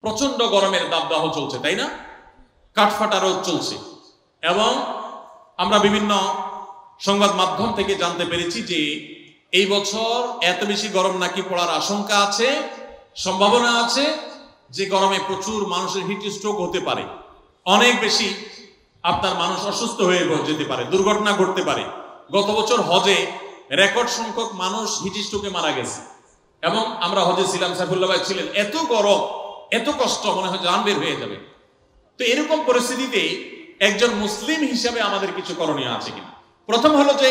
প্রচন্ড গরমের দাবদাহ চলছে, তাই না? কাঠফাটা রোদ চলছে এবং আমরা বিভিন্ন সংবাদ মাধ্যম থেকে জানতে পেরেছি যে এই বছর এত বেশি গরম নাকি পড়ার আশঙ্কা আছে, সম্ভাবনা আছে যে গরমে প্রচুর মানুষের হিট স্ট্রোক হতে পারে, অনেক বেশি আপনার মানুষ অসুস্থ হয়ে যেতে পারে, দুর্ঘটনা ঘটতে পারে। গত বছর হজে রেকর্ড সংখ্যক মানুষ হিট স্ট্রোকে মারা গেছে এবং আমরা হজে ছিলাম, সাইফুল্লাহ ভাই ছিলেন। এত গরম, এত কষ্ট, মনে হয় জান বের হয়ে যাবে। তো এরকম পরিস্থিতিতে একজন মুসলিম হিসাবে আমাদের কিছু করণীয় আছে কিনা? প্রথম হলো যে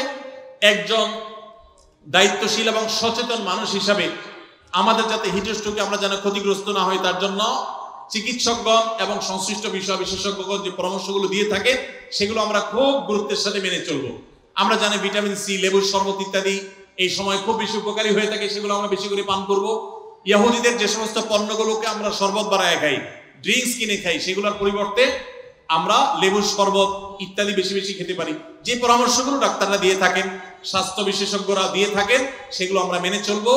একজন দায়িত্বশীল এবং সচেতন মানুষ হিসাবে আমাদের যাতে হিট স্ট্রোকে আমরা যেন ক্ষতিগ্রস্ত না হই তার জন্য চিকিৎসকগণ এবং সংশ্লিষ্ট বিষয় বিশেষজ্ঞগণ যে পরামর্শগুলো দিয়ে থাকে সেগুলো আমরা খুব গুরুত্বের সাথে মেনে চলবো। আমরা জানি ভিটামিন সি, লেবুর শরবত ইত্যাদি এই সময় খুব বেশি উপকারী হয়ে থাকে, সেগুলো আমরা বেশি করে পান করব। ইহুদিদের যে সমস্ত পণ্যগুলোকে আমরা শরবত বানায় খাই, ড্রিঙ্কস কিনে খাই, সেগুলোর পরিবর্তে আমরা লেবুর শরবত ইত্যাদি বেশি বেশি খেতে পারি। যে পরামর্শগুলো ডাক্তাররা দিয়ে থাকেন, স্বাস্থ্য বিশেষজ্ঞরা দিয়ে থাকেন, সেগুলো আমরা মেনে চলবো,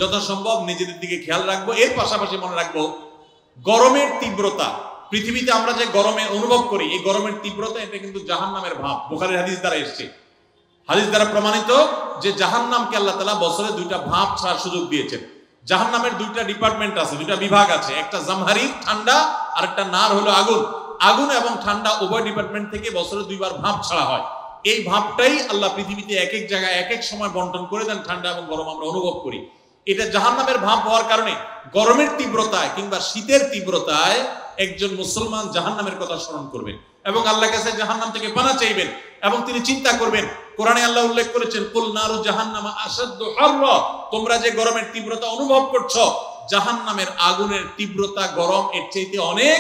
যথাসম্ভব নিজেদের দিকে খেয়াল রাখবো। এর পাশাপাশি মনে রাখবো গরমের তীব্রতা, পৃথিবীতে আমরা যে গরমে অনুভব করি এই গরমের তীব্রতা, এটা কিন্তু জাহান্নামের ভাব। বুখারীর হাদিস দ্বারা এসেছে, হাদিস দ্বারা প্রমাণিত যে জাহান্নামকে আল্লাহ তাআলা বছরে দুইটা ভাব ছাড়ার সুযোগ দিয়েছেন। জাহান্নামের দুইটা ডিপার্টমেন্ট আছে, দুইটা বিভাগ আছে, একটা জামহারি ঠান্ডা আর একটা নার হলো আগুন। আগুন এবং ঠান্ডা উভয় ডিপার্টমেন্ট থেকে বছরে দুইবার ভাব ছাড়া হয়। এই ভাবটাই আল্লাহ পৃথিবীতে এক এক জায়গায় এক এক সময় বন্টন করে দেন, ঠান্ডা এবং গরম আমরা অনুভব করি। এটা জাহান্নামের ভাব হওয়ার কারণে গরমের তীব্রতায় কিংবা শীতের তীব্রতায় একজন মুসলমান জাহান্নামের কথা স্মরণ করবেন এবং আল্লাহর কাছে জাহান্নাম থেকে পানা চাইবেন এবং তিনি চিন্তা করবেন। কোরআনে আল্লাহ উল্লেখ করেছেন, কুল নারু জাহান্নামা আশাদ্দু হাররা, তোমরা যে গরমের তীব্রতা অনুভব করছো জাহান্নামের আগুনের তীব্রতা গরম এর চাইতে অনেক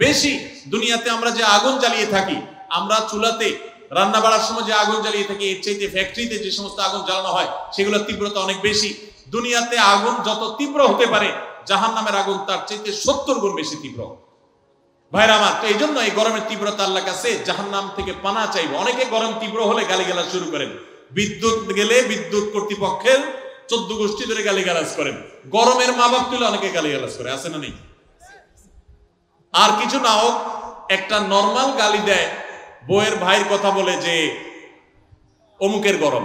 বেশি। দুনিয়াতে আমরা যে আগুন জ্বালিয়ে থাকি, আমরা চুলাতে রান্না বাড়ার সময় যে আগুন জ্বালিয়ে থাকি, এর চাইতে ফ্যাক্টরিতে যে সমস্ত আগুন জ্বালানো হয় সেগুলোর তীব্রতা অনেক বেশি। দুনিয়াতে আগুন যত তীব্র হতে পারে জাহান্নামের আগুন তার চাইতে 70 গুণ বেশি তীব্র। ভাইরা আমার, তো এই জন্য এই গরমের তীব্রতা আল্লাহর কাছে জাহান্নাম থেকে পানা চাইবো। অনেকে গরম তীব্র হলে গালিগালাজ শুরু করেন, বিদ্যুৎ গেলে বিদ্যুৎ কর্তৃপক্ষের 14 গোষ্ঠী ধরে গালিগালাজ করেন, গরমের মা বাপ তুলে অনেকে গালিগালাজ করে, আছে না নেই? আর কিছু না হোক একটা নর্মাল গালি দেয়, বউয়ের ভাইয়ের কথা বলে যে অমুকের গরম,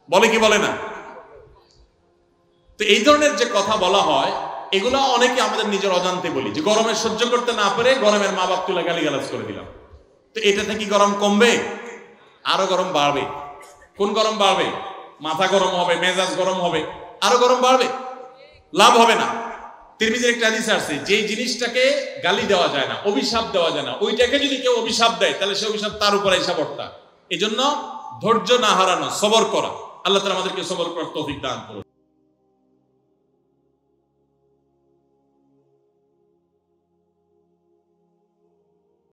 বলে কি বলে না? তো এই ধরনের যে কথা বলা হয় এগুলা অনেকে আমাদের নিজের অজান্তে বলি, যে গরমে সহ্য করতে না পারে গরমের মা বাপ তুলে গালিগালাজ করে দিলাম। তো এটা থেকে গরম কমবে? আরো গরম বাড়বে। কোন গরম বাড়বে? মাথা গরম হবে, মেজাজ গরম হবে, আরো গরম বাড়বে, লাভ হবে না। তিরমিজির একটা হাদিস আছে, যে জিনিসটাকে গালি দেওয়া যায় না, অভিশাপ দেওয়া যায় না, ওইটাকে যদি কেউ অভিশাপ দেয় তাহলে সে অভিশাপ তার উপরে এসে পড়তা। এই জন্য ধৈর্য না হারানো, সবর করা। আল্লাহ তাআলা আমাদেরকে সবর করার তৌফিক দান করুন।